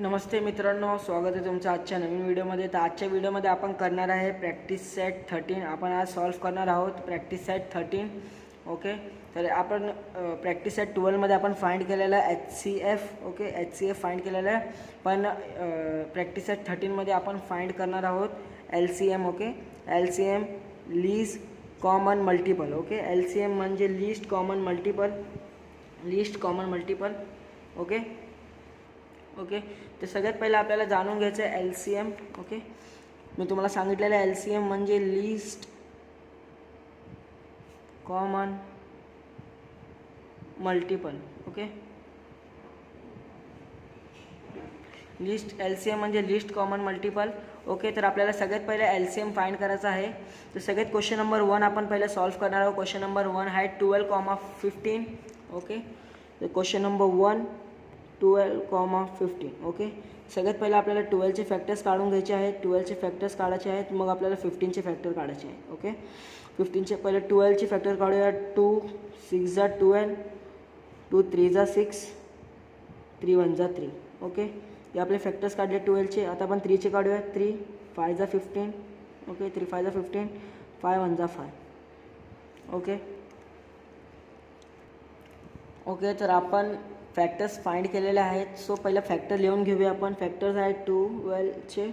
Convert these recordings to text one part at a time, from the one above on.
नमस्ते मित्रांनो, स्वागत आहे तुमचं आजच्या नवीन व्हिडिओमध्ये. तर आजच्या व्हिडिओमध्ये आपण करणार आहे प्रॅक्टिस सेट 13. आपण आज सॉल्व करणार आहोत प्रॅक्टिस सेट 13. ओके, तर आपण प्रॅक्टिस सेट 12मध्ये आपण फाइंड केलेलं आहे HCF. ओके, HCF फाइंड केलेलं आहे, पण प्रॅक्टिस सेट 13मध्ये आपण फाइंड करणार आहोत LCM. Okay, LCM least common multiple. Okay, LCM म्हणजे लीस्ट कॉमन मल्टिपल. ओके, तर सगळ्यात पहिलं आपल्याला जाणून घ्यायचं आहे LCM. ओके, मी तुम्हाला सांगितलेलं आहे LCM म्हणजे least common multiple. Okay, LCM म्हणजे लीस्ट कॉमन मल्टिपल. ओके, तर आपल्याला सगळ्यात पहिले LCM फाइंड करायचा आहे. तर सगळ्यात क्वेश्चन नंबर 1 आपण पहिले सॉल्व करणार आहोत. क्वेश्चन नंबर 1 आहे 12,15. ओके, तर क्वेश्चन नंबर 1 12,15. ओके, सगळ्यात पहिलं आपल्याला 12चे फॅक्टर्स काढून घ्यायचे आहेत. 12चे फॅक्टर्स काढायचे आहेत, मग आपल्याला 15चे फॅक्टर काढायचे आहेत. ओके, 15चे पहिले 12चे फॅक्टर काढूया. 2 6 जा 12, 2 3 जा 6, 3 1 जा 3. ओके, हे आपले फॅक्टर्स काढले 12चे. आता आपण 3चे काढूया. 3 5 जा 15. ओके, 3 5 जा 15, 5 1 जा 5. ओके, तर आपण फॅक्टर्स फाइंड केलेले आहेत. सो पहिलं फॅक्टर लिहून घेऊया आपण. फॅक्टर्स आहेत 12चे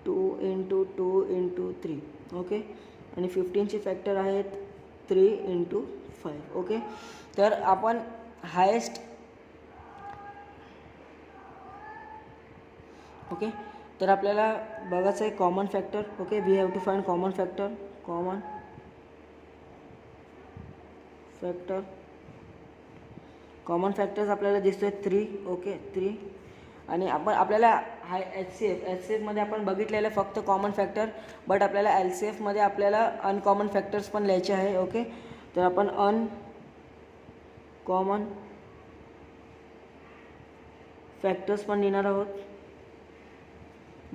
2 × 2 × 3. ओके, आणि 15चे फॅक्टर आहेत 3 × 5. ओके, तर आपण हायेस्ट. ओके, तर आपल्याला बघायचं आहे common factor. Okay, we have to find common factor. Common factors आपल्याला दिसतोय 3. ओके, 3. आणि आपल्याला HCFमध्ये आपण फक्त कॉमन फॅक्टर, बट आपल्याला LCFमध्ये आपल्याला अनकॉमन फॅक्टर्स पण लिहायचे आहे. ओके, तर आपण अनकॉमन फॅक्टर्स पण लिहिणार आहोत,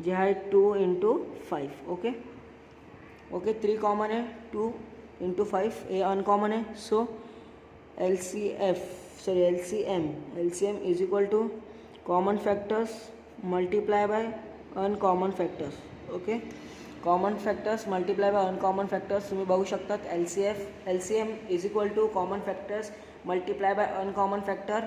जे आहे 2 × 5. ओके, 3 कॉमन आहे, 2 × 5 हे अनकॉमन आहे. So LCM is equal to common factors multiply by uncommon factors. Okay, common factors multiply by uncommon factors तुम्ही बघू शकतात. LCM is equal to common factors multiply by uncommon factor.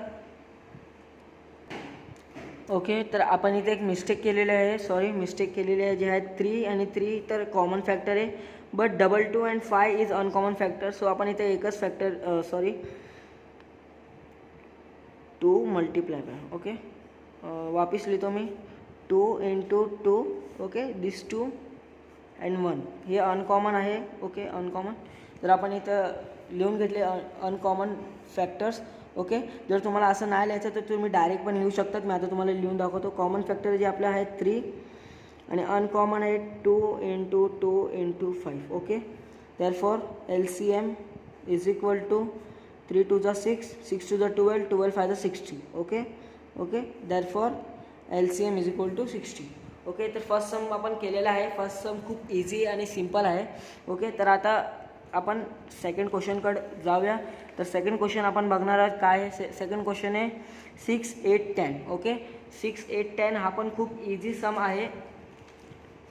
Okay, तर आपण इथे एक मिस्टेक केलेली आहे, जे आहे 3 आणि 3 तर कॉमन फॅक्टर आहे, but 2 and 5 is uncommon factor. So आपण इथे एकच फॅक्टर 2 मल्टिप्लाय बाय. ओके, वापिस लिहितो मी. 2 × 2. ओके, दिस 2 and 1 हे अनकॉमन आहे. Okay, uncommon. तर आपण इथं लिहून घेतले अनकॉमन फॅक्टर्स. ओके, जर तुम्हाला असं नाही लिहायचं तर तुम्ही डायरेक्ट पण लिहू शकतात. मी आता तुम्हाला लिहून दाखवतो. कॉमन फॅक्टर जे आपले आहेत 3 आणि अनकॉमन आहे 2 × 2 × 5. Okay, therefore LCM is equal to 3 2 जा 6, 6 2 जा 12, 12 5 जा 60. Okay, therefore LCM is equal to 60. Okay, तर फर्स्ट सम आपण केलेला आहे. फर्स्ट सम खूप इझी आणि सिम्पल आहे. ओके, तर आता आपण सेकंड क्वेश्चनकडे जाऊया. तर सेकंड क्वेश्चन आपण बघणार आहोत काय आहे. सेकंड क्वेश्चन आहे 6 8 10. ओके, 6 8 10 हा पण खूप इझी सम आहे.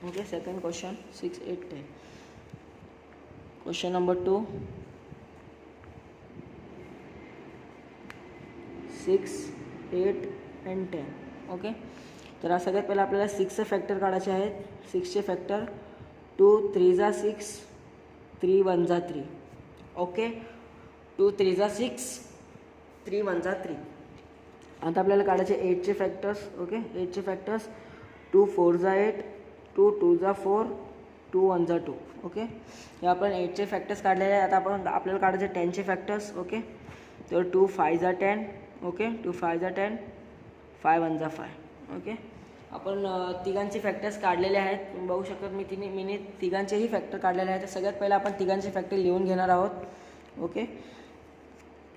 Okay, second question 6 8 10. Question number 2 6 8 and 10. Okay, तर सगळ्यात पहिला आपल्याला 6चे फॅक्टर काढायचे आहेत. 6चे फॅक्टर 2 3 जा 6, 3 1 जा 3. ओके, 2 3 जा 6, 3 1 जा 3. आता आपल्याला काढायचे 8चे फॅक्टर्स. ओके, 8चे फॅक्टर्स 2 4 जा 8, 2 2 जा 4, 2 1 जा 2. ओके, हे आपण 8चे फॅक्टर्स काढलेले आहे. आता आपल्याला काढायचे 10चे फॅक्टर्स. ओके, तर 2 5 जा 10. ओके, 2 5 जा 10, 5 1 जा 5. ओके, आपण तिघांचे फॅक्टर्स काढलेले आहेत. तुम्ही बघू शकतात मी तिघांचेही फॅक्टर काढलेले आहेत. तर सगळ्यात पहिला आपण तिघांचे फॅक्टर लिहून घेणार आहोत. ओके,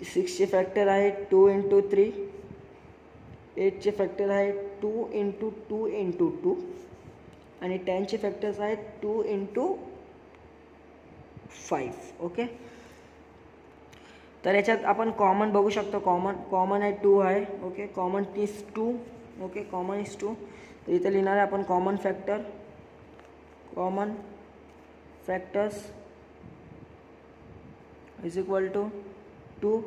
6चे फॅक्टर आहे 2 × 3, 8चे फॅक्टर आहे 2 × 2 × 2 आणि 10चे फॅक्टर्स आहेत 2 × 5. ओके, तर याच्यात आपण कॉमन बघू शकतो. कॉमन आहे 2 आहे. Okay, common is 2. Okay common is 2. तर इथे लिहिणार आहे आपण common factors is equal to 2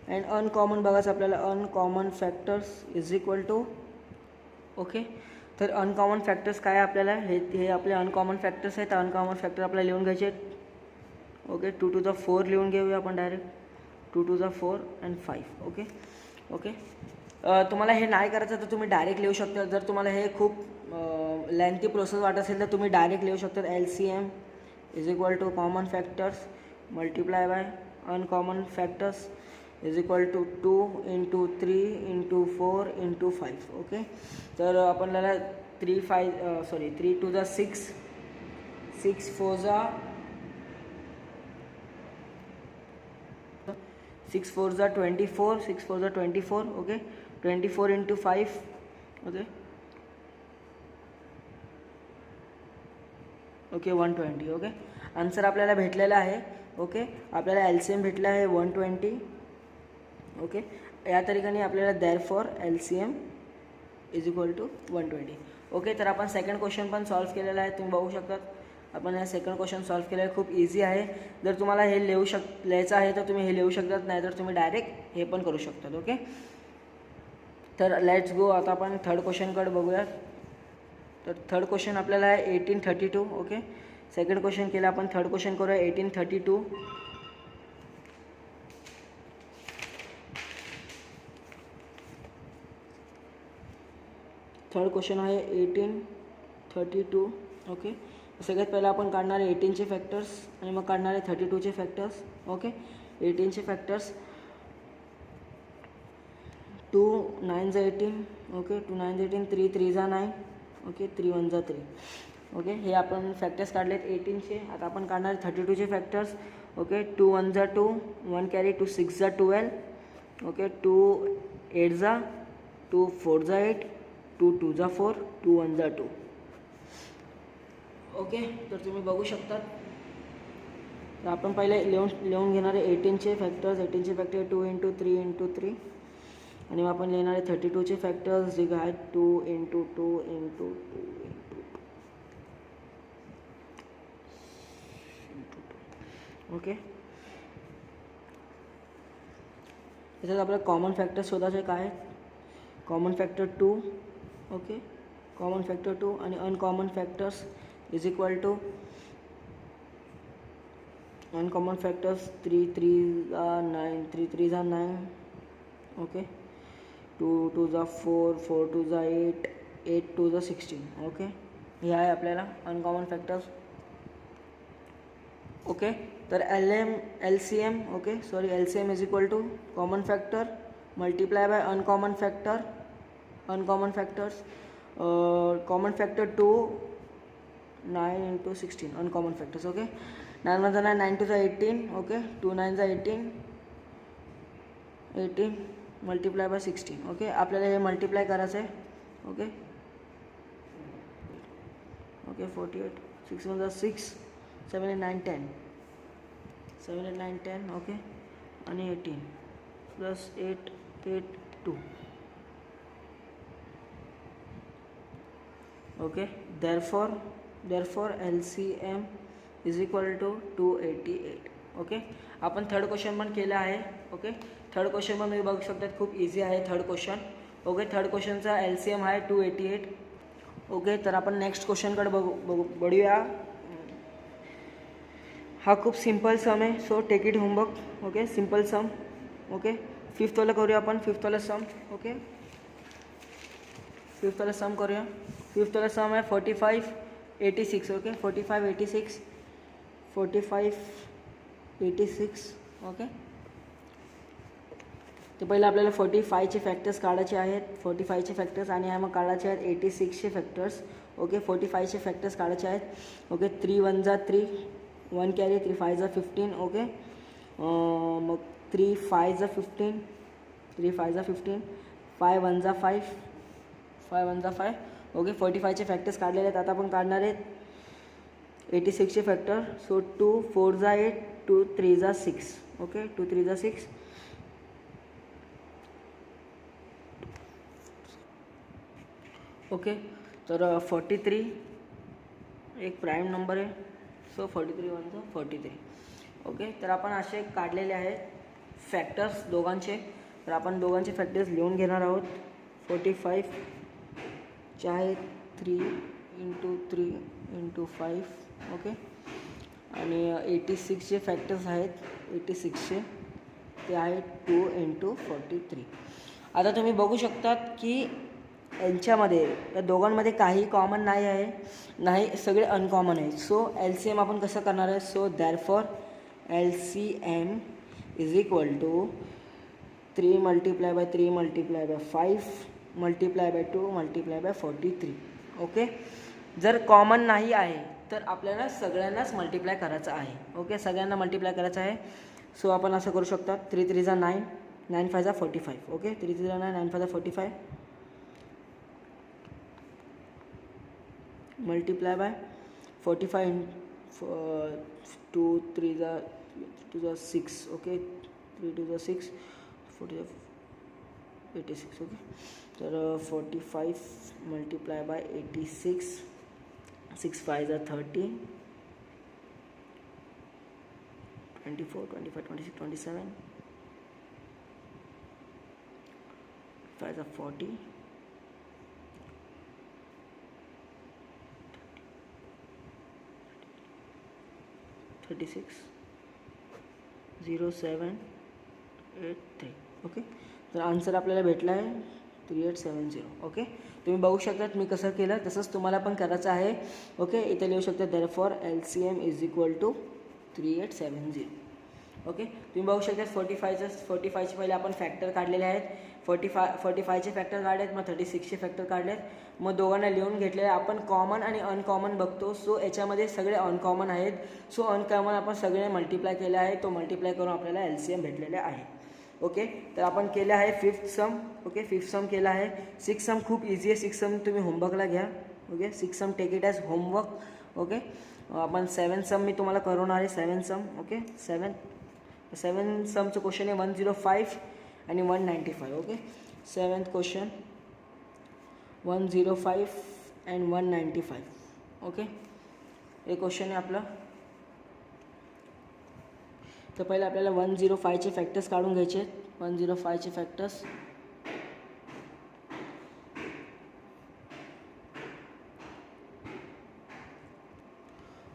and uncommon बघायचं आपल्याला uncommon factors is equal to okay. तर अनकॉमन फॅक्टर्स काय आपल्याला हे आपले अनकॉमन फॅक्टर्स आहेत. अनकॉमन फॅक्टर आपल्याला लिहून घ्यायचे आहेत. ओके 2 to the 4 लिहून घेऊया आपण direct 2 to the 4 and 5. Okay तुम्हाला हे नाही करायचं तर तुम्ही डायरेक्ट लिहू शकता. जर तुम्हाला हे खूप लेंथी प्रोसेस वाटत असेल तर तुम्ही डायरेक्ट लिहू शकता LCM is equal to common factors multiply by uncommon factors is equal to 2 into 3 into 4 into 5. Okay तर आपल्याला 3 to the 6 6 4 जा 24 6 4 जा 24. Okay 24 into 5. Okay 120. Okay answer आपल्याला भेटलेला आहे. ओके आपल्याला LCM भेटला आहे 120. ओके या ठिकाणी आपल्याला therefore LCM is equal to 120. Okay तर आपण सेकंड क्वेश्चन पण सॉल्व केलेला आहे. तुम्ही बघू शकता आपण हे सेकंड क्वेश्चन सॉल्व केलं आहे. खूप इझी आहे. जर तुम्हाला हे लिहायचं आहे तर तुम्ही हे लिहू शकतात, नाही तर तुम्ही डायरेक्ट हे पण करू शकतात. ओके तर लेट्स गो. आता आपण थर्ड क्वेश्चनकडे बघूया. तर थर्ड क्वेश्चन आपल्याला आहे 1832. ओके सेकंड क्वेश्चन केलं आपण, थर्ड क्वेश्चन करूया 1832. थर्ड क्वेश्चन आहे 1832. ओके सगळ्यात पहिला आपण काढणार आहे 18चे फॅक्टर्स आणि मग काढणार आहे 32चे फॅक्टर्स. ओके 18चे फॅक्टर्स 2 9 जा 18. ओके 2 9 जा 18 3 3 जा 9. ओके 3 1 जा 3. ओके हे आपण फॅक्टर्स काढलेत 18चे. आता आपण काढणार 32चे फॅक्टर्स. ओके 2 1 जा 2 1 कॅरी 2 6 जा 12. ओके 2 8 जा 2 4 जा 8 2 2 जा 4 2 1 जा 2. ओके तर तुम्ही बघू शकता. तर आपण पहिले लिहून घेणार आहे 18चे फॅक्टर्स. 18चे फॅक्टर 2 into 3 into 3 आणि मग आपण लिहिणार आहे 32चे फॅक्टर्स जे आहेत 2 into 2 into 2 into 2. ओके त्याच्यात आपल्याला कॉमन फॅक्टर्स शोधायचे काय आहेत. Common factor 2. Okay common factor 2 आणि uncommon factors is equal to uncommon factors 3 3 जा 9 3 3 जा 9. ओके 2 2 जा 4 4 2 जा 8 8 2 जा 16. ओके हे आहे आपल्याला अनकॉमन फॅक्टर्स. ओके तर LCM okay LCM is equal to common factor multiply by uncommon factors. Common factor 2 9 into 16 uncommon factors. Okay 9 1 जा 9 9 2 जा 18. ओके 2 9 जा 18 मल्टिप्लाय बाय 16. ओके आपल्याला हे मल्टिप्लाय करायचं आहे. ओके 48 6 1 जा 6 7 8 9 10 7 8 9 10. ओके आणि 18 plus 8 8 2. Okay therefore LCM is equal to 288. Okay आपण थर्ड क्वेश्चन पण केलं आहे. ओके थर्ड क्वेश्चन पण तुम्ही बघू शकता खूप इझी आहे थर्ड क्वेश्चन. ओके थर्ड क्वेश्चनचा LCM आहे 288. ओके तर आपण नेक्स्ट क्वेश्चनकडे बघूया. हा खूप सिम्पल सम आहे. So take it homework. Okay simple sum. Okay fifth वाला करूया आपण. फिफ्थ वाला सम. ओके फिफ्थ वाला सम करूया. फिफ्थ वाला सम आहे 45 86. ओके 45 86 45 86. ओके तर पहिलं आपल्याला 45चे फॅक्टर्स काढायचे आहेत. 45चे फॅक्टर्स आणि मग काढायचे आहेत 86चे फॅक्टर्स. ओके 45चे फॅक्टर्स काढायचे आहेत. ओके 3 1 जा 3 1 कॅरी 3 5 जा 15. ओके मग 3 5 जा 15 3 5 जा 15 5 1 जा 5 5 1 जा 5. ओके 45चे फॅक्टर्स काढलेले आहेत. आता आपण काढणार आहेत 86चे फॅक्टर. सो 2 4 जा 8 2 3 जा 6. ओके 2 3 जा 6. ओके. तर 43 एक प्राईम नंबर आहे. सो 43 1 43. ओके. तर आपण असे काढलेले आहेत फॅक्टर्स दोघांचे. तर आपण दोघांचे फॅक्टर्स लिहून घेणार आहोत. 45 चे आहेत 3 × 3 × 5. ओके. आणि 86चे फॅक्टर्स आहेत 86चे ते आहेत 2 × 43. आता तुम्ही बघू शकतात की यांच्यामध्ये या दोघांमध्ये काही कॉमन नाही आहे, नाही सगळे अनकॉमन आहेत. सो LCM आपण कसं करणार आहे. So therefore LCM is equal to 3 × 3 × 5 × 2 × 43. Okay. जर कॉमन नाही आहे तर आपल्याला सगळ्यांनाच मल्टिप्लाय करायचं आहे. ओके. सगळ्यांना मल्टिप्लाय करायचं आहे. सो आपण असं करू शकता 3 3 जा 9 9 5 जा 45. ओके. 3 3 जा 9 9 5 जा 45 मल्टिप्लाय बाय 45 2 3 जा 2 जा 6. ओके. 3 2 जा 6 40 86. ओके. तर 45 मल्टिप्लाय बाय 86 6 5 जा 30 24 25 26 27 5 जा 40 36 0 7 8 3. ओके. तर आन्सर आपल्याला भेटला आहे 3870. ओके. तुम्ही बघू शकतात मी कसं केलं तसंच तुम्हाला पण करायचं आहे. ओके. इथे लिहू शकता therefore LCM is equal to 3870. Okay. तुम्ही बघू शकता 45चे पहिले आपण फॅक्टर काढलेले आहेत. 45चे फॅक्टर काढलेत, मग 36चे फॅक्टर काढलेत, मग दोघांना लिहून घेतलेले. आपण कॉमन आणि अनकॉमन बघतो. सो याच्यामध्ये सगळे अनकॉमन आहेत. सो अनकॉमन आपण सगळे मल्टिप्लाय केले आहे. तो मल्टिप्लाय करून आपल्याला LCM भेटलेले आहे. ओके. तर आपण केलं आहे 5th सम. ओके. 5th सम केला आहे. 6th सम खूप इझी आहे. 6th सम तुम्ही होमवर्कला घ्या. Okay. 6th sum take it as homework. Okay. आपण 7th सम मी तुम्हाला करवणार आहे. 7th सम. ओके. 7th समचं क्वेश्चन आहे 105 आणि 195. Okay. 7th question 105 and 195. Okay. हे क्वेश्चन आहे आपलं. तर पहिले आपल्याला 105चे फॅक्टर्स काढून घ्यायचे आहेत. 105चे फॅक्टर्स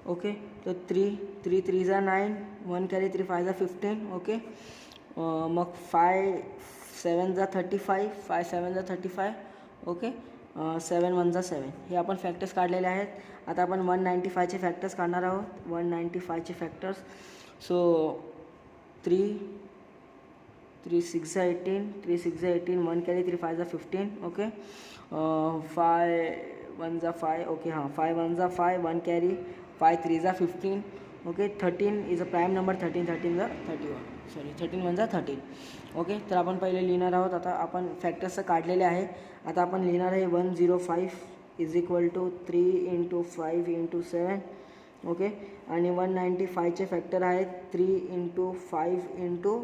ओके. तर 3 3 जा 9 1 कॅरी 3 5 जा 15. ओके. मग 5 7 जा 35 5 7 जा 35. ओके. 7 1 जा 7. हे आपण फॅक्टर्स काढलेले आहेत. आता आपण 195चे फॅक्टर्स काढणार आहोत. 195चे फॅक्टर्स. सो 3 6 जा 18 3 6 जा 18 1 कॅरी 3 5 जा 15. ओके. 5 1 जा 5. ओके. हां 5 1 जा 5 1 कॅरी 5 3 जा 15. Okay. 13 is a prime number. 13 जा 31. सॉरी 13 1 जा 13. ओके. तर आपण पहिले लिहिणार आहोत. आता आपण फॅक्टर्स काढलेले आहे. आता आपण लिहिणार आहे 105 इज इक्वल टू 3 × 5 × 7. ओके. आणि 195चे फॅक्टर आहेत 3 × 5 ×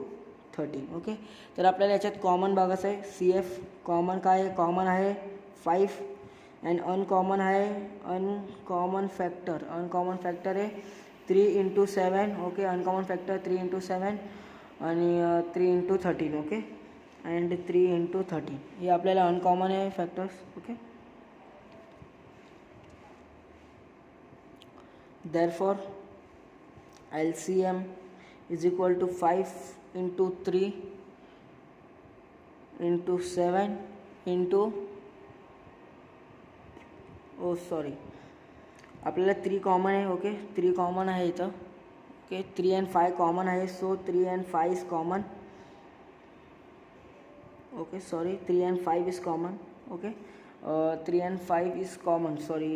13. ओके. तर आपल्याला याच्यात कॉमन बघायचं आहे. CF कॉमन काय आहे. कॉमन आहे 5 अँड अनकॉमन आहे अनकॉमन फॅक्टर आहे 3 × 7. ओके. अनकॉमन फॅक्टर 3 × 7 आणि 3 × 13. ओके. अँड 3 × 13 हे आपल्याला अनकॉमन आहे factors. Okay. Therefore LCM is equal to 5 × 3 × 7 × आपल्याला 3 कॉमन आहे. ओके. 3 कॉमन आहे इथं. ओके. 3 and 5 कॉमन आहे. So 3 and 5 is common. Okay. Sorry 3 and 5 is common. Okay. 3 and 5 is common. Sorry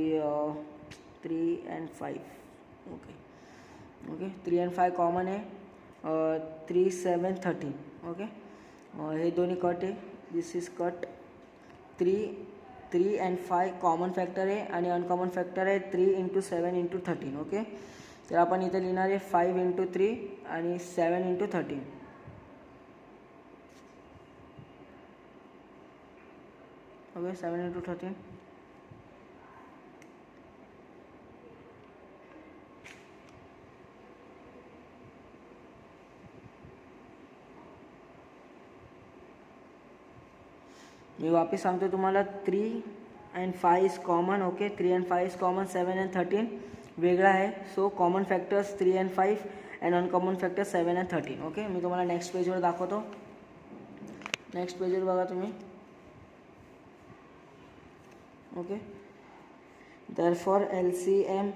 3 and 5. Okay. Okay. 3 and 5 common आहे. 3 7 13. Okay. हे दोन्ही cut आहे. This is cut. 3 and 5 common factor आहे आणि uncommon factor आहे 3 × 7 × 13. Okay. तर आपण इथे लिहिणार आहे 5 × 3 आणि 7 × 13. ओके. 7 × 13. मी वापस सांगतो तुम्हाला, 3 and 5 is common. Okay, 3 and 5 is common. 7 and 13 वेगळा आहे. So common factors 3 and 5 and uncommon factors 7 and 13. Okay, मी तुम्हाला नेक्स्ट पेजवर दाखवतो. नेक्स्ट पेजवर बघा तुम्ही. Okay, therefore LCM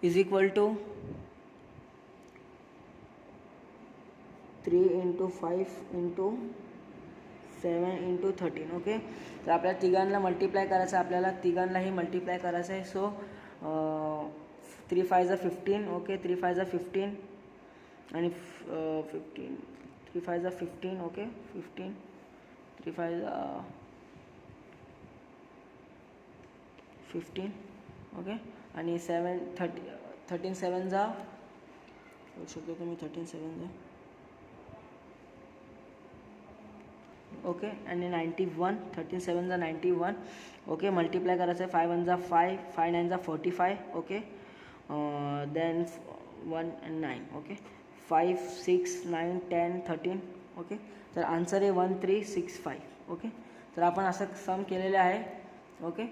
is equal to 3 into 5 into 7 into 13. Okay, तर आपल्याला तिघांना मल्टिप्लाय करायचं आहे, आपल्याला तिघांनाही मल्टिप्लाय करायचं आहे. सो 3 5 जा 15. ओके, 3 5 जा 15 आणि 15 3 5 जा 15. ओके, 15 3 5 जा 15. ओके, आणि 13 7 जा बघू शकतो तुम्ही, 13 7 जा. ओके, आणि 91. 13 7 जा 91. ओके, मल्टिप्लाय करायचं आहे. 5 1 जा 5, 5 9 जा 45. Okay, then 1 and 9. Okay, 5 6 9 10 13. Okay, तर आन्सर आहे 1365. ओके, तर आपण असं सम केलेलं आहे. ओके,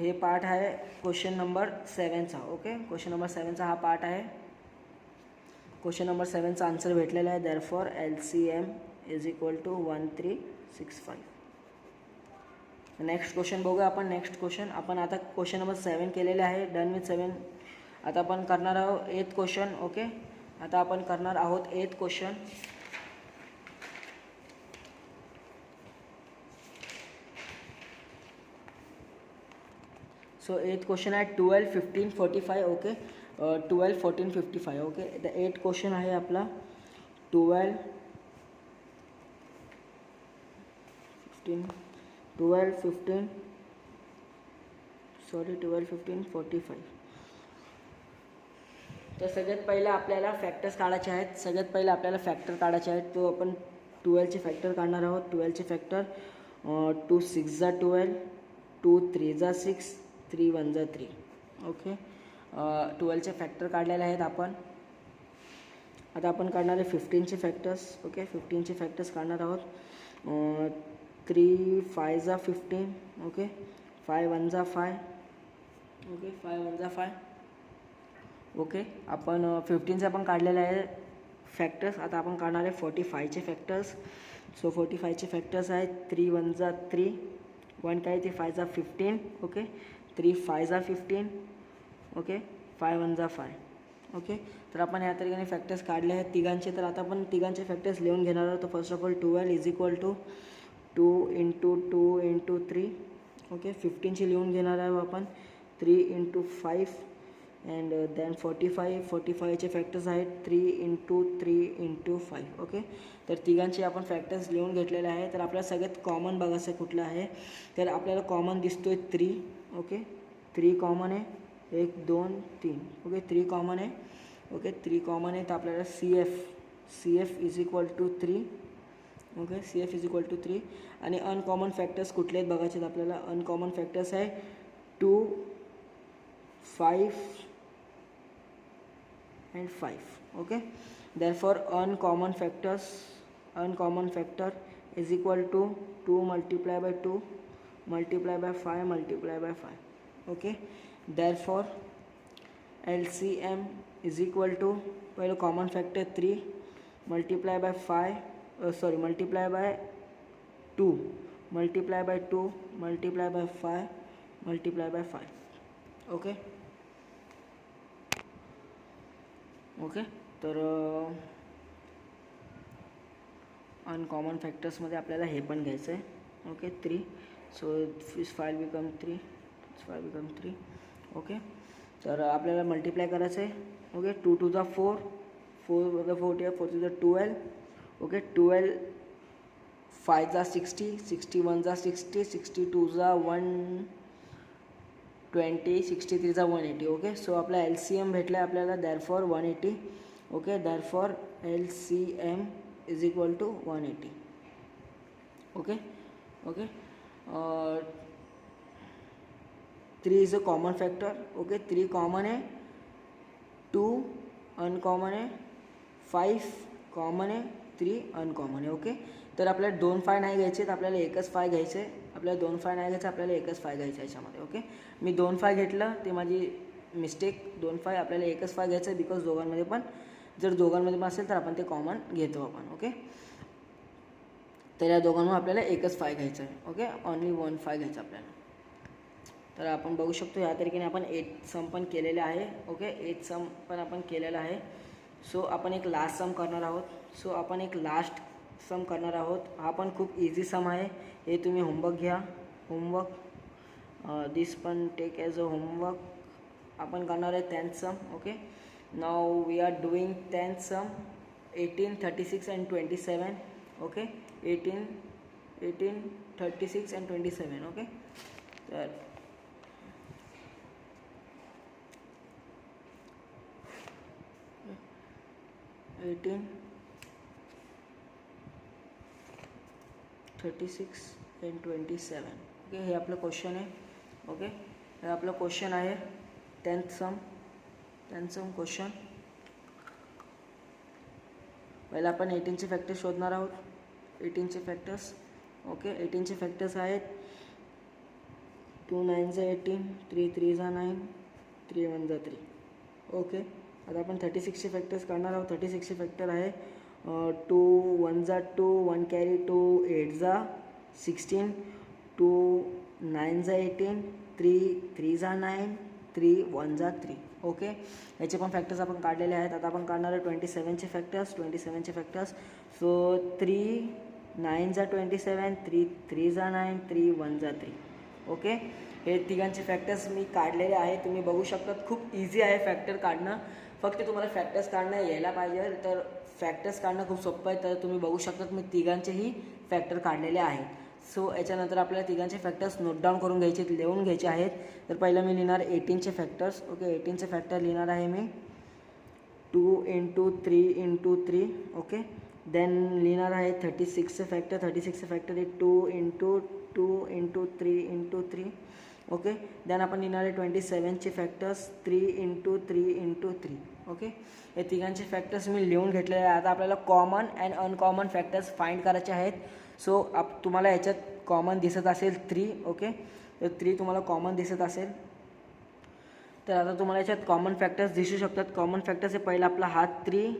हे पार्ट आहे क्वेश्चन नंबर 7चा. ओके, क्वेश्चन नंबर 7चा हा पार्ट आहे. क्वेश्चन नंबर 7चा आन्सर भेटलेला आहे. Therefore LCM is equal to 1365. Next question बघूया आपण. नेक्स्ट क्वेश्चन आपण आता क्वेश्चन नंबर 7 केलेले आहे. Done with 7. आता आपण करणार आहोत 8th क्वेश्चन. ओके, आता आपण करणार आहोत 8th question. So 8th question आहे 12 15 45. Okay, 12 14 55. Okay, the 8th question आहे आपला 12 15 45. तर सगळ्यात पहिलं आपल्याला फॅक्टर्स काढायचे आहेत. तो आपण 12चे फॅक्टर काढणार आहोत. 12चे फॅक्टर 2 6 जा 12, 2 3 जा 6, 3 1 जा 3. ओके, 12चे फॅक्टर काढलेले आहेत आपण. आता आपण काढणार आहे 15चे फॅक्टर्स. ओके, 15चे फॅक्टर्स काढणार आहोत. 3 5 जा 15. ओके, 5 1 जा 5. ओके, 5 1 जा 5. ओके, आपण 15चे आपण काढलेले आहे फॅक्टर्स. आता आपण काढणार आहे 45चे फॅक्टर्स. सो 45चे फॅक्टर्स आहेत 3 1 जा 3, 1 काय ते 5 जा 15. ओके, 3 5 जा 15. ओके, 5 1 जा 5. ओके, तर आपण या तरीके फॅक्टर्स काढले आहेत तिघांचे. तर आता आपण तिघांचे फॅक्टर्स लिहून घेणार आहोत. तर first of all 12 is equal to 2 into 2 into 3. Okay, 15चे लिहून घेणार आहे आपण 3 into 5 अँड देन 45चे फॅक्टर्स आहेत 3 into 3 into 5. ओके, तर तिघांचे आपण फॅक्टर्स लिहून घेतलेले आहे. तर आपल्याला सगळ्यात कॉमन बघायचं कुठलं आहे. तर आपल्याला कॉमन दिसतोय 3. ओके, 3 कॉमन आहे. 1 2 3. ओके, 3 कॉमन आहे. ओके, 3 कॉमन आहे. तर आपल्याला CF is equal to 3. Okay, CF is equal to 3. आणि अनकॉमन फॅक्टर्स कुठले आहेत बघायचे आहेत आपल्याला. अनकॉमन फॅक्टर्स आहे 2 5 and 5. Okay, therefore uncommon factor is equal to 2 multiply by 2 multiply by 5 multiply by 5. Okay, therefore LCM is equal to पहिलं common factor 3 multiply by 5 multiply by 2 multiply by 2 multiply by 5 multiply by 5. Okay, तर uncommon फॅक्टर्समध्ये आपल्याला हे पण घ्यायचं आहे. Okay, 3. So 5 become 3. Okay, तर आपल्याला multiply करायचं आहे. ओके, 2 2 जा 4, 4 4 4 2 जा 12. ओके, 12 5 जा 60, 61 जा 60, 62 जा 120, 63 जा 180. ओके, सो आपला LCM भेटला आहे आपल्याला. Therefore 180. Okay, therefore LCM is equal to 180. Okay, 3 is a common factor. Okay, 3 common आहे, 2 अनकॉमन आहे, 5 कॉमन आहे, 3 अनकॉमन आहे. ओके, तर आपल्याला 2 फाय नाही घ्यायचे, तर आपल्याला एकच फाय घ्यायचे. आपल्याला 2 फाय नाही घ्यायचं, आपल्याला एकच फाय घ्यायचं याच्यामध्ये. ओके, मी 2 फाय घेतलं, ते माझी मिस्टेक. 2 फाय आपल्याला एकच फाय घ्यायचं बिकॉज दोघांमध्ये पण, जर दोघांमध्ये पण असेल तर आपण ते कॉमन घेतो आपण. ओके, तर या दोघांमध्ये आपल्याला एकच फाय घ्यायचं आहे. ओके, ओनली 1 फाय घ्यायचं आपल्याला. तर आपण बघू शकतो या तरीकेने आपण 8 सम पण केलेले आहे. ओके, 8 सम पण आपण केलेलं आहे. सो आपण एक लास्ट सम करणार आहोत. सो आपण एक लास्ट सम करणार आहोत. हा पण खूप इझी सम आहे. हे तुम्ही होमवर्क घ्या. होमवर्क दिस पण टेक ॲज अ होमवर्क. आपण करणार आहे 10th sum. Okay, now we are doing 10th sum 18, 36 and 27. Okay, 18, 36 and 27. Okay, तर 18, 36 अँड 27. ओके, हे आपलं क्वेश्चन आहे. ओके, हे आपलं क्वेश्चन आहे 10th सम क्वेश्चन. पहिला आपण 18चे फॅक्टर्स शोधणार आहोत. 18चे फॅक्टर्स. ओके, 18चे फॅक्टर्स आहेत 2 9 जा 18, 3 3 जा 9, 3 1 जा 3. ओके, आता आपण 36चे फॅक्टर्स काढणार आहोत. 36चे फॅक्टर आहे 2 1 जा 2, 1 कॅरी 2, 8 जा 16, 2 9 जा 18, 3 3 जा 9, 3 1 जा 3. ओके, याचे पण फॅक्टर्स आपण काढलेले आहेत. आता आपण काढणार आहे 27चे फॅक्टर्स. 27चे फॅक्टर्स. सो 3 9 जा 27, 3 3 जा 9, 3 1 जा 3. ओके, हे तिघांचे फॅक्टर्स मी काढलेले आहे. तुम्ही बघू शकतात खूप इझी आहे फॅक्टर काढणं. फक्त तुम्हाला फॅक्टर्स काढणं यायला पाहिजे. तर फॅक्टर्स काढणं खूप सोपं आहे. तर तुम्ही बघू शकतात मी तिघांचेही फॅक्टर काढलेले आहेत. सो याच्यानंतर आपल्याला तिघांचे फॅक्टर्स नोट डाऊन करून घ्यायचे, लिहून घ्यायचे आहेत. तर पहिलं मी लिहिणार 18चे फॅक्टर्स. ओके, 18चे फॅक्टर लिहिणार आहे मी 2 × 3 × 3. ओके, देन लिहिणार आहे 36चे फॅक्टर. 36चे फॅक्टर आहे 2 × 2 × 3 × 3. ओके, देन आपण लिहिणार आहे 27चे फॅक्टर्स 3 × 3 × 3. ओके, हे तिघांचे फॅक्टर्स मी लिहून घेतलेले आहे. आता आपल्याला common and uncommon factors find करायचे आहेत. सो तुम्हाला याच्यात कॉमन दिसत असेल 3. ओके, तर 3 तुम्हाला कॉमन दिसत असेल. तर आता तुम्हाला याच्यात कॉमन फॅक्टर्स दिसू शकतात. कॉमन फॅक्टर्स आहे पहिला आपला हा 3,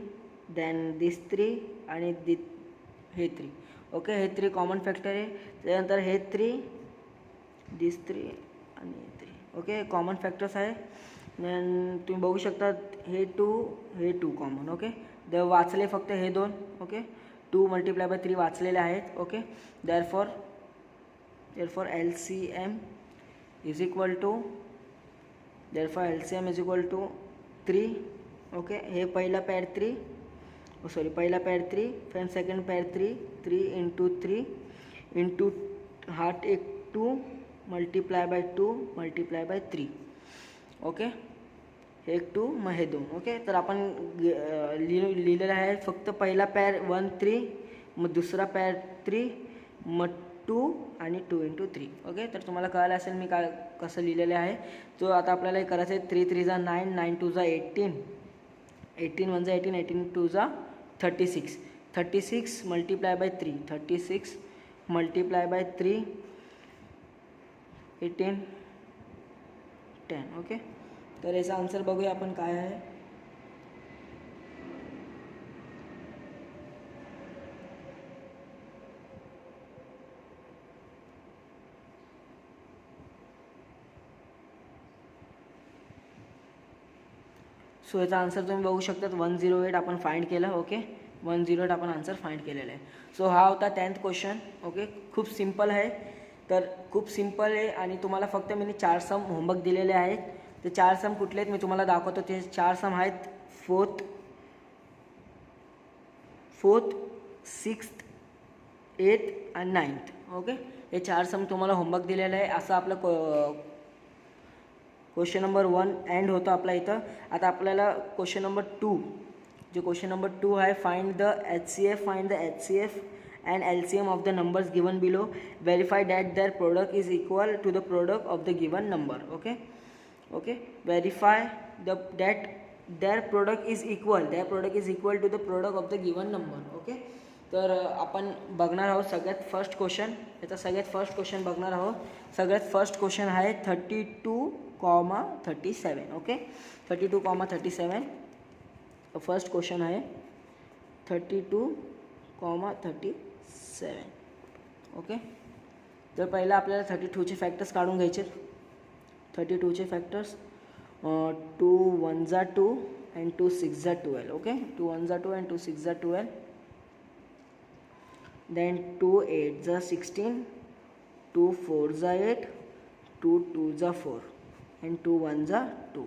देन दिस 3 आणि हे 3. ओके, हे 3 कॉमन फॅक्टर आहे. त्यानंतर हे 3, दिस 3 आणि हे 3. ओके, कॉमन फॅक्टर्स आहे. देन तुम्ही बघू शकता हे 2 कॉमन. ओके, वाचले फक्त हे 2. ओके, 2 × 3 वाचलेले आहेत. Okay, therefore LCM is equal to 3. Okay, हे पहिला पॅड 3, पहिला पॅड 3, फ्रेंड सेकंड पॅड 3, 3 × 3 इंटू हार्ट एक 2 × 2 × 3. ओके, हे 2 मग हे 2. ओके, तर आपण लिहिलेलं आहे फक्त पहिला पॅर 1 3, मग दुसरा पॅर 3, मग 2 आणि 2 × 3. ओके, तर तुम्हाला कळालं असेल मी कसं लिहिलेलं आहे. तो आता आपल्याला हे करायचं आहे 3 3 जा 9, 9 2 जा 18, 18 1 जा 18, 18 2 जा 36, 36 × 3, 36 × 3, 18 10. ओके, तर याचा आन्सर बघूया आपण काय आहे. सो याचा आन्सर तुम्ही बघू शकतात 108 आपण फाइंड केलं. ओके, 108 आपण आन्सर फाइंड केलेला आहे. सो हा होता 10th क्वेश्चन. ओके, खूप सिम्पल आहे. तर खूप सिम्पल आहे आणि तुम्हाला फक्त मी 4 सम होमवर्क दिलेले आहेत. ते 4 सम कुठले आहेत मी तुम्हाला दाखवतो. ते 4 सम आहेत 4th, 6th, 8th आणि 9th. ओके, हे 4 सम तुम्हाला होमवर्क दिलेलं आहे. असं आपलं क्वेश्चन नंबर 1 एंड होतं आपला इथं. आता आपल्याला क्वेश्चन नंबर 2, जो क्वेश्चन नंबर 2 आहे, find the HCF and LCM of the numbers given below. Verify that their product is equal to the product of the given number. Okay, verify that their product is equal to the product of the given number. Okay, तर आपण बघणार आहोत सगळ्यात first question. याचा सगळ्यात first question बघणार आहोत. सगळ्यात फर्स्ट क्वेश्चन आहे 32,37. ओके, 32,37 फर्स्ट क्वेश्चन आहे 32,37. ओके, तर पहिला आपल्याला 32चे फॅक्टर्स काढून घ्यायचे. 32चे फॅक्टर्स 2 1 जा 2 and 2 6 जा 12. ओके, 2 1 जा 2 and 2 6 जा 12. Then 2 8 जा 16, 2 4 जा 8, 2 2 जा 4 and 2 1 जा 2.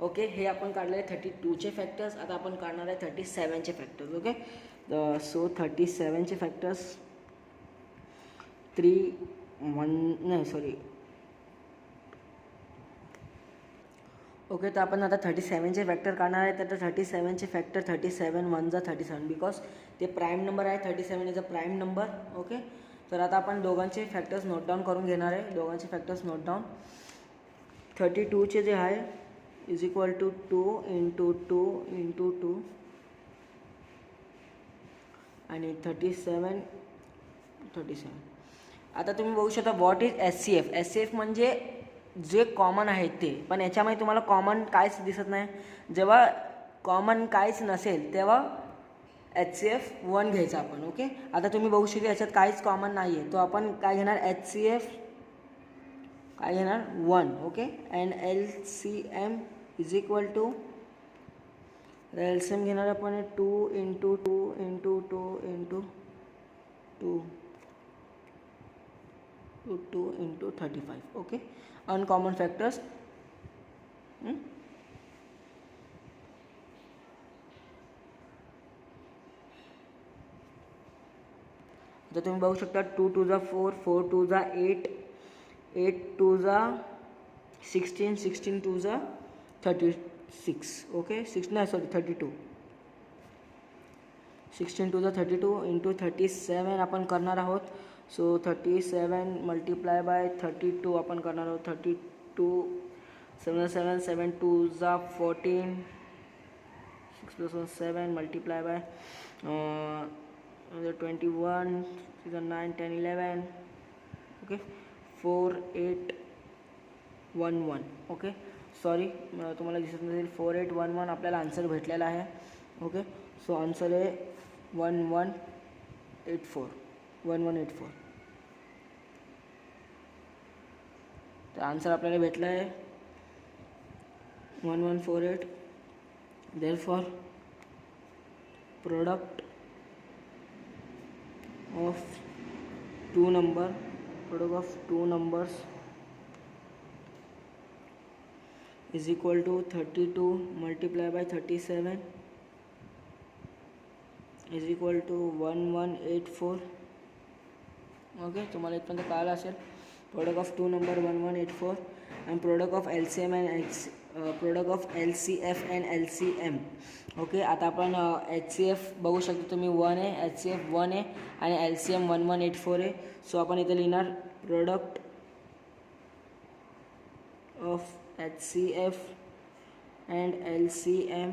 ओके, हे आपण काढले 32चे फॅक्टर्स. आता आपण काढणार आहे 37चे फॅक्टर्स. ओके, सो 37चे फॅक्टर्स 3 1 नाही सॉरी. ओके, तर आपण आता 37चे फॅक्टर काढणार आहे. तर 37चे फॅक्टर 37 1 जा 37 बिकॉज ते प्राईम नंबर आहे. 37 is a prime number. Okay, तर आता आपण दोघांचे फॅक्टर्स नोट डाऊन करून घेणार आहे. दोघांचे फॅक्टर्स नोट डाऊन. 32चे जे आहे is equal to 2 into 2 into 2 आणि 37. आता तुम्ही बघू शकता व्हॉट इज SCF. SCF म्हणजे जे कॉमन आहे ते, पण याच्यामध्ये तुम्हाला कॉमन काहीच दिसत नाही. जेव्हा कॉमन काहीच नसेल तेव्हा HCF 1 घ्यायचा आपण. ओके, आता तुम्ही बघू शकता याच्यात काहीच कॉमन नाही आहे, तो आपण काय घेणार HCF काय घेणार 1. Okay, and LCM is equal to LCM घेणार आपण 2 into 2 into 2 into 2 2 into 35. Okay, uncommon factors. तर तुम्ही बघू शकता 2 2 जा 4, 4 2 जा 8, 8 2 जा 16, 16 2 जा 36. ओके, 32, 16 2 जा 32 इंटू 37 आपण करणार आहोत. सो 37 मल्टिप्लाय बाय 32 आपण करणार आहोत. 32 7 7 7 2 जा 14, 6 + 1 7 multiply by 21 6 9 10 11. Okay, 4 8 1 1. Okay, sorry तुम्हाला दिसत नसेल 4 8 1 1 आपल्याला आन्सर भेटलेला आहे. ओके, सो आन्सर आहे 1184. 1184. तर आन्सर आपल्याला भेटला आहे 1148. Therefore product of two numbers is equal to 32 multiplied by 37 is equal to 1184. Okay, तुम्हाला इथपर्यंत कळलं असेल. Product of two number 1184 and product of LCM and product of LCF and LCM. Okay, आता आपण HCF बघू शकतो तुम्ही 1 आहे, HCF 1 आहे आणि LCM 1184 आहे. सो आपण इथे लिहिणार product of HCF and LCM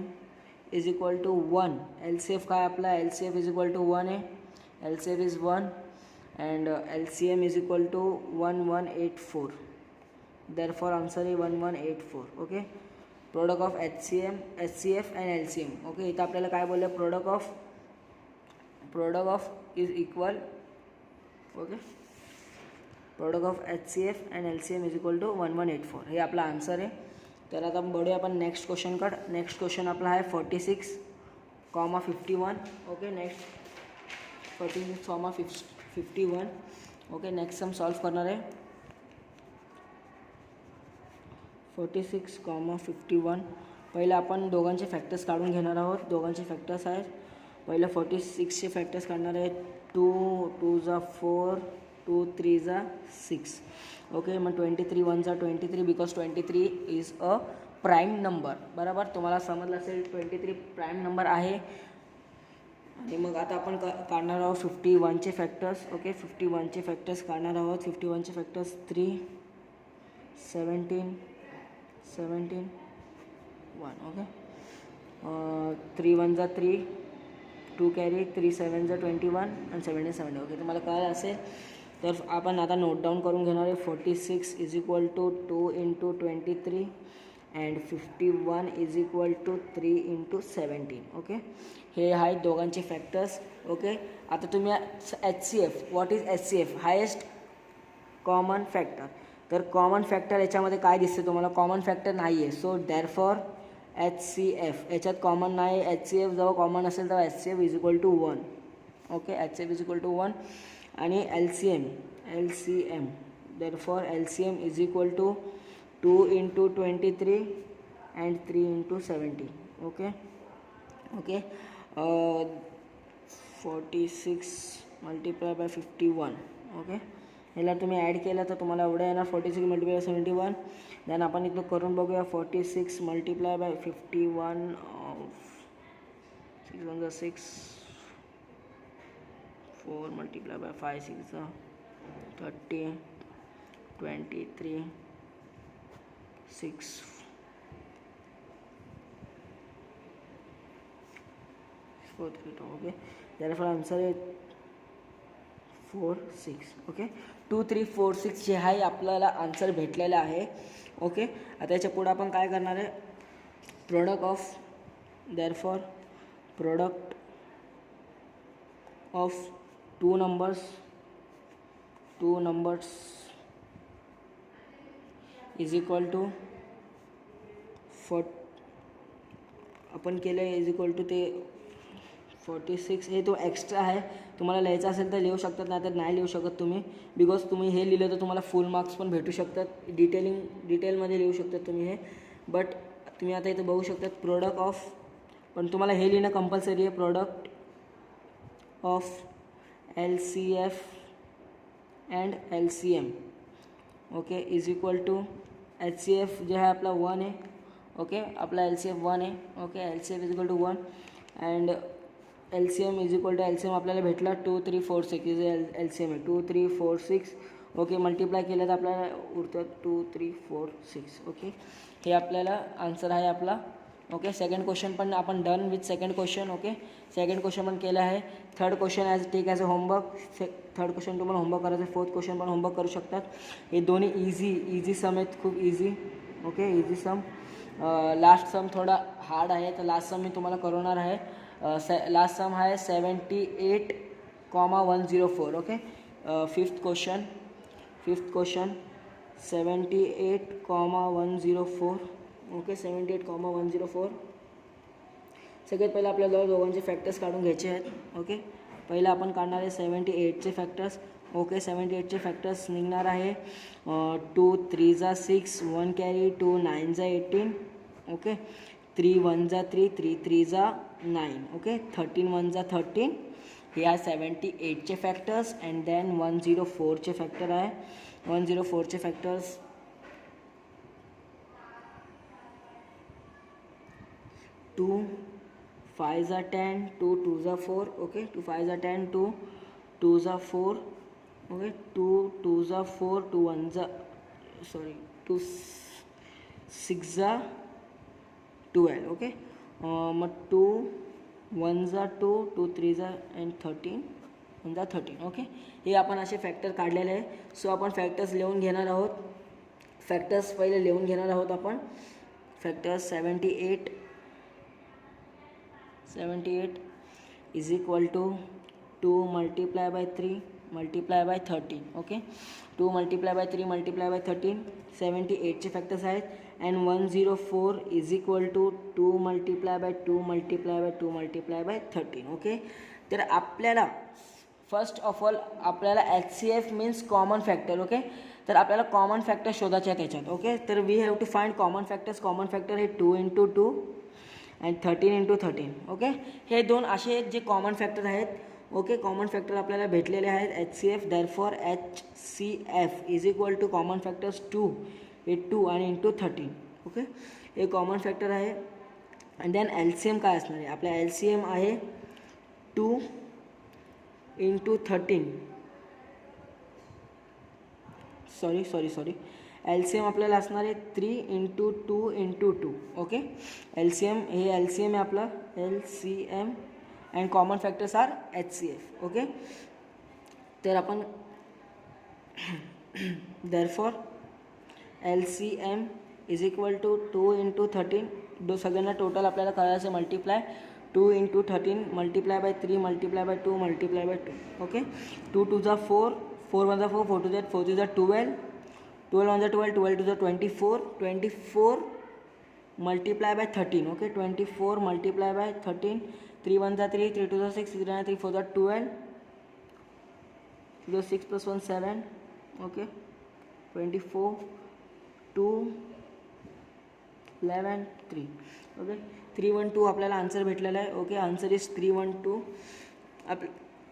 is equal to 1. LCF काय आपला LCF इज इक्वल टू 1 आहे. LCF is 1 and LCM is equal to 1184. therefore answer is 1184. okay, product of HCF and LCM. okay, इथं आपल्याला काय बोललं product of is equal. okay, product of HCF and LCM is equal to 1184. हे आपला answer आहे. तर आता बघूया आपण नेक्स्ट क्वेश्चनकडे. नेक्स्ट क्वेश्चन आपला आहे 46,51. Okay, next 46,51. Okay, next sum solve करणार आहे 46,51. पहिलं आपण दोघांचे फॅक्टर्स काढून घेणार आहोत. दोघांचे फॅक्टर्स आहेत. पहिलं 46चे फॅक्टर्स काढणार आहे 2 2 जा 4, 2 3 जा 6. ओके, मग 23 1 जा 23 because 23 is a prime number. बरोबर, तुम्हाला समजलं असेल 23 प्राईम नंबर आहे. आणि मग आता आपण काढणार आहोत 51चे फॅक्टर्स. ओके, 51चे फॅक्टर्स काढणार आहोत. 51चे फॅक्टर्स 3 17 17 1. ओके, 3 1 जा 3, 2 कॅरी 3 7 21 आणि 17 70. ओके, तुम्हाला कळलं असेल. तर आपण आता नोट डाऊन करून घेणार आहे. 46 is equal to 2 into 23 and 51 is equal to 3 into 17. Okay, हे आहेत दोघांचे फॅक्टर्स. ओके, आता तुम्ही HCF, what is HCF, highest common factor. तर कॉमन फॅक्टर याच्यामध्ये काय दिसते तुम्हाला, कॉमन फॅक्टर नाही आहे. सो दॅरफॉर HCF याच्यात कॉमन नाही. HCF जेव्हा कॉमन असेल तेव्हा HCF is equal to 1. Okay, HCF is equal to 1. आणि LCM therefore LCM is equal to 2 into 23 and 3 into 70. Okay okay 46 multiply by 51. Okay, याला तुम्ही ॲड केलं तर तुम्हाला एवढं येणार 46 मल्टिप्लाय 71. देन आपण इथं करून बघूया. 46 multiply by 51 6 1 6 4 multiply by 5 6 30 23 6 4 3. Okay, त्यानंतर आन्सर आहे 4 6. ओके, 2 3 4 6 जे आहे आपल्याला आन्सर भेटलेला आहे. ओके, आता याच्या पुढे आपण काय करणार आहे, product of therefore product of two numbers is equal to आपण केलं इज इक्वल टू ते 46. हे तो एक्स्ट्रा आहे, तुम्हाला लिहायचं असेल तर लिहू शकतात, नाही तर नाही लिहू शकत तुम्ही. बिकॉज तुम्ही हे लिहिलं तर तुम्हाला फुल मार्क्स पण भेटू शकतात. डिटेलमध्ये लिहू शकतात तुम्ही हे. बट तुम्ही आता इथं बघू शकतात प्रोडक्ट ऑफ, पण तुम्हाला हे लिहिणं कंपल्सरी आहे. Product of LCF and LCM. Okay, is equal to HCF जे आहे आपला 1 आहे. ओके, आपला LCF 1 आहे. Okay, LCF is equal to 1 and LCM is equal to LCM आपल्याला भेटला 2 3 4 6 इज LCM आहे 2 3 4 6. ओके, मल्टिप्लाय केलं तर आपल्याला उरतं 2 3 4 6. ओके, हे आपल्याला आन्सर आहे आपला. ओके, सेकंड क्वेश्चन पण आपण done with second question. Okay, second question पण केलं आहे. Third question take as a homework. Third question तुम्हाला होमवर्क करायचं आहे. फोर्थ क्वेश्चन पण होमवर्क करू शकतात. हे दोन्ही इझी सम आहेत, खूप इझी. ओके, इझी सम. लास्ट सम थोडा हार्ड आहे, तर लास्ट सम मी तुम्हाला करवणार आहे. लास्ट सम आहे 78,104. Okay, fifth question 78,104. ओके, 78,104. सगळ्यात पहिलं आपल्याला दोघांचे फॅक्टर्स काढून घ्यायचे आहेत. ओके, पहिलं आपण काढणार आहे 78चे फॅक्टर्स. ओके, 78चे फॅक्टर्स निघणार आहे 2 3 6 1 कॅरी 2 9 18. ओके, 3 1 3 3 3 9. ओके, 13 1 13. हे आहे 78चे फॅक्टर्स. अँड देन 104चे फॅक्टर आहे. 104चे फॅक्टर्स 2 5 10 2 2 4. ओके, 2 5 10 2 2 4. ओके, 2 2 4 2 1 2 6 12. ओके, मग 2 1 2 2 3 अँड 13 1 13. ओके, हे आपण असे फॅक्टर काढलेले आहे. सो आपण फॅक्टर्स लिहून घेणार आहोत. फॅक्टर्स पहिले लिहून घेणार आहोत आपण. Factors 78 is equal to 2 multiply by 3 multiply by 13. Okay, 2 multiply by 3 multiply by 13 78चे फॅक्टर्स आहेत. And 104 is equal to 2 multiply by 2 multiply by 2 multiply by 13. Okay, तर आपल्याला फर्स्ट ऑफ ऑल आपल्याला HCF means common factor. Okay, तर आपल्याला common factor शोधायचे आहेत त्याच्यात. ओके, तर we have to find common factors. Common factor हे 2 इंटू 2 अँड 13 इंटू 13. ओके, हे दोन असे जे कॉमन फॅक्टर आहेत. ओके, कॉमन फॅक्टर आपल्याला भेटलेले आहेत HCF. Therefore HCF is equal to common factors 2 हे 2 आणि इंटू 13. ओके, हे कॉमन फॅक्टर आहे. अँड देन LCM काय असणार आहे आपल्या, LCM आहे 2 इंटू 13. सॉरी LCM आपल्याला असणार आहे 3 इंटू 2 इंटू 2. ओके, LCM हे LCM आहे आपलं LCM. And common factors are HCF. Okay, तर आपण therefore LCM is equal to 2 × 13. सगळ्यांना टोटल आपल्याला करायचं multiply 2 × 13 multiply by 3 multiply by 2 multiply by 2. Okay, 2 2 जा 4, 4 1 जा 4, 4 2 जा 4 2 जा 12, 12 1 जा 12, 12 2 जा 24, 24 multiply by 13. Okay, 24 multiply by 13, 3 1 जा 3, 3 2 जा 6, 3 3 4 जा 12, 6 + 1 7. ओके, 24 2 11 3. ओके, 312 आपल्याला आन्सर भेटलेला आहे. Okay, answer is 312.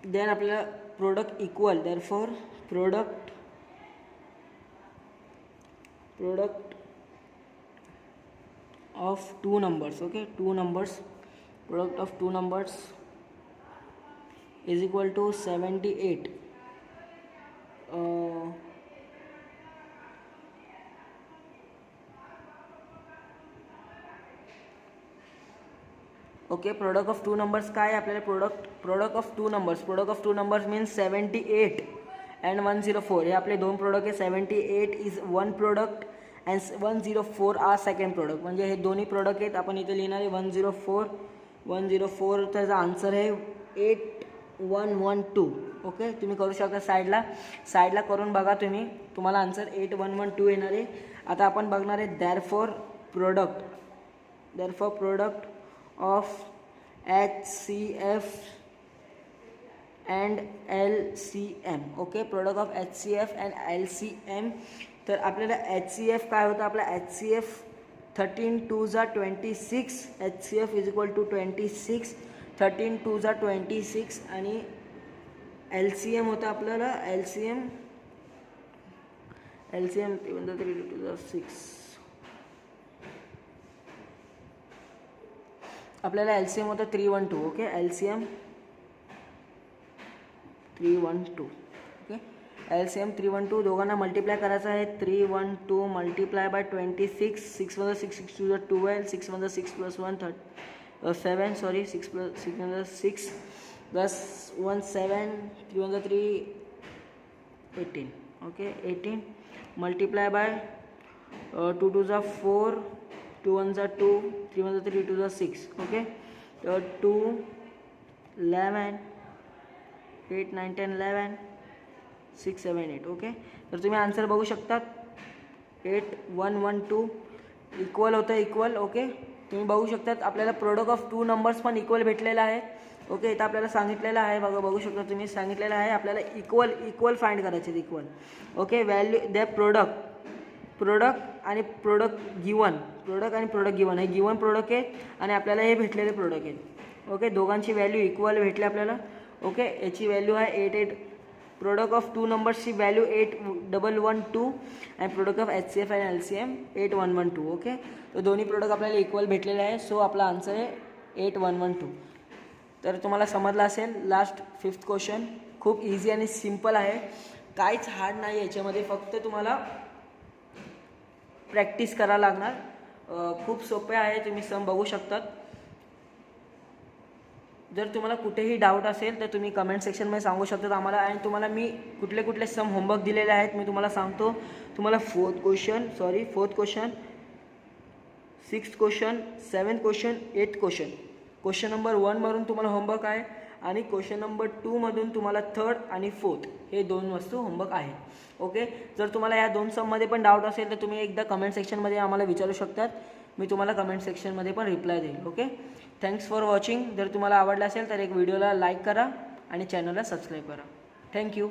देन आपल्याला product equal, therefore product of two numbers. Okay, two numbers, product of two numbers is equal to 78. Okay, product of two numbers काय आहे आपल्याला? Product of two numbers means 78 and 104. हे आपले दोन product आहे. 78 is one product and 104 are second product. म्हणजे हे दोन्ही प्रोडक्ट आहेत. आपण इथे लिहिणार आहे 104. त्याचा आन्सर आहे 8112. ओके, तुम्ही करू शकता साईडला करून बघा तुम्ही, तुम्हाला आन्सर 8112 येणार आहे. आता आपण बघणार आहे therefore product of HCF and LCM. Okay, product of HCF and LCM. तर आपल्याला HCF काय होतं? आपला HCF 13 2 जा 26. HCF is equal to 26. 13 2 जा 26. आणि LCM होतं आपल्याला LCM 3 2 जा 6. आपल्याला LCM होतं 312. Okay, LCM 312. ओके, LCM 312 दोघांना मल्टिप्लाय करायचं आहे. 312 मल्टिप्लाय बाय 26. 6 1 6, 6 2 जा 12, 6 1 6 + 1 7. Sorry, 6 1 6 plus 1 7, 3 1 3 18. Okay, 18 multiply by 2 2 जा 4, 2 1 जा 2, 3 1 3, 2 जा 6. ओके, तर 2 11 8 9 10 11 6 7 8. ओके, तर तुम्ही आन्सर बघू शकता 8112 इक्वल होतं इक्वल. ओके, तुम्ही बघू शकतात आपल्याला प्रोडक्ट ऑफ टू नंबर्स पण इक्वल भेटलेला आहे. ओके, इथं आपल्याला सांगितलेलं आहे बघू शकता तुम्ही, सांगितलेलं आहे आपल्याला इक्वल फाइंड करायचे आहेत. Equal. Okay, value the product आणि प्रोडक्ट गिवन हे गिवन प्रोडक्ट आहे आणि आपल्याला हे भेटलेले प्रोडक्ट आहेत. ओके, दोघांची व्हॅल्यू इक्वल भेटली आपल्याला. ओके, याची व्हॅल्यू आहे 88. प्रोडक्ट ऑफ टू नंबर्सची value 8112 and product of HCF and LCM 8112. Okay, तर दोन्ही प्रोडक्ट आपल्याला इक्वल भेटलेले आहे. सो आपला आन्सर आहे 8112. तर तुम्हाला समजलं असेल. लास्ट 5th क्वेश्चन खूप इझी आणि सिम्पल आहे, काहीच हार्ड नाही याच्यामध्ये, फक्त तुम्हाला प्रॅक्टिस करावं लागणार. खूप सोपे आहे, तुम्ही सम बघू शकतात. जर तुम्हाला कुठेही डाऊट असेल तर तुम्ही कमेंट सेक्शनमध्ये सांगू शकतात आम्हाला. आणि तुम्हाला मी कुठले सम होमवर्क दिलेले आहेत मी तुम्हाला सांगतो. तुम्हाला 4th question, 6th question, 7th question, 8th question, question number 1 तुम्हाला होमवर्क आहे आणि क्वेश्चन नंबर 2 तुम्हाला 3rd आणि 4th हे 2 वस्तू होमवर्क आहे. ओके, जर तुम्हाला या 2 सममध्ये पण डाऊट असेल तर तुम्ही एकदा कमेंट सेक्शनमध्ये आम्हाला विचारू शकतात. मी तुम्हाला कमेंट सेक्शनमध्ये पण रिप्लाय देईल. Okay, thanks for watching. जर तुम्हाला आवडलं असेल तर एक व्हिडिओला लाईक करा आणि चॅनलला सबस्क्राईब करा. थँक्यू.